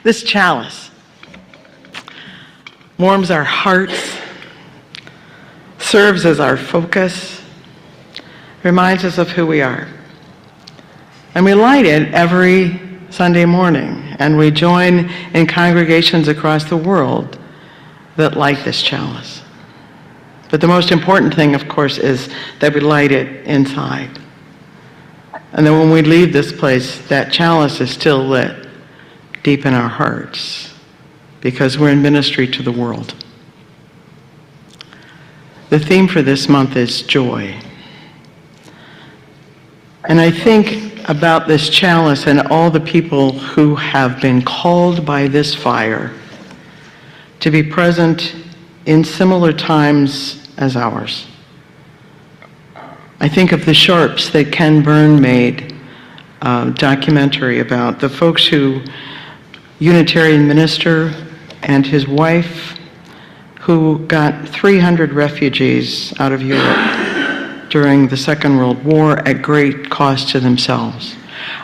This chalice warms our hearts, serves as our focus, reminds us of who we are. And we light it every Sunday morning, and we join in congregations across the world that light this chalice. But the most important thing, of course, is that we light it inside. And then when we leave this place, that chalice is still lit deep in our hearts, because we're in ministry to the world. The theme for this month is joy. And I think about this chalice and all the people who have been called by this fire to be present in similar times as ours. I think of the Sharps that Ken Byrne made a documentary about, the folks who, Unitarian minister and his wife, who got 300 refugees out of Europe during the Second World War at great cost to themselves.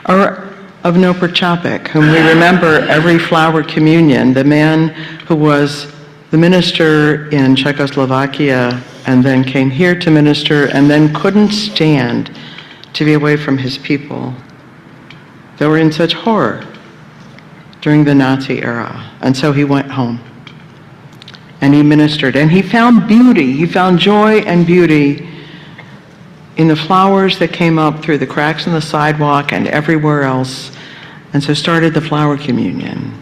Or of Noper Čapek, whom we remember every flower communion, the man who was the minister in Czechoslovakia and then came here to minister and then couldn't stand to be away from his people. They were in such horror during the Nazi era, and so he went home. And he ministered, and he found beauty, he found joy and beauty in the flowers that came up through the cracks in the sidewalk and everywhere else, and so started the flower communion,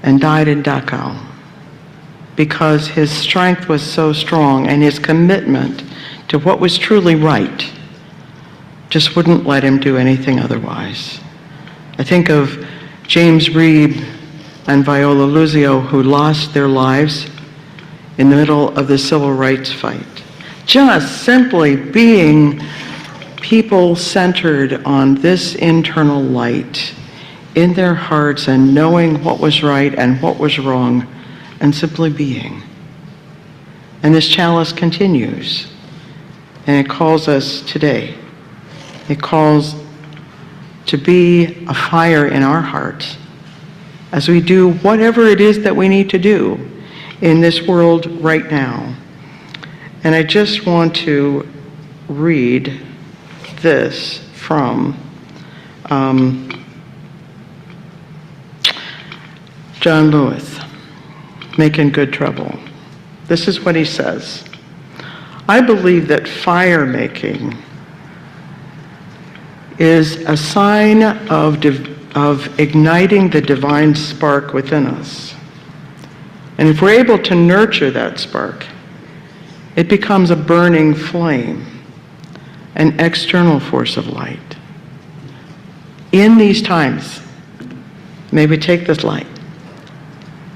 and died in Dachau, because his strength was so strong and his commitment to what was truly right just wouldn't let him do anything otherwise. I think of James Reeb and Viola Luzio, who lost their lives in the middle of the civil rights fight. Just simply being people centered on this internal light in their hearts and knowing what was right and what was wrong and simply being. And this chalice continues, and it calls us today. It calls to be a fire in our hearts as we do whatever it is that we need to do in this world right now. And I just want to read this from John Lewis, Making Good Trouble. This is what he says. I believe that fire making is a sign of igniting the divine spark within us. And if we're able to nurture that spark, it becomes a burning flame, an external force of light. In these times, may we take this light,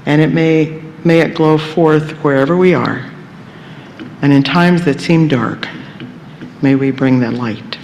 and may it glow forth wherever we are, and in times that seem dark, may we bring that light.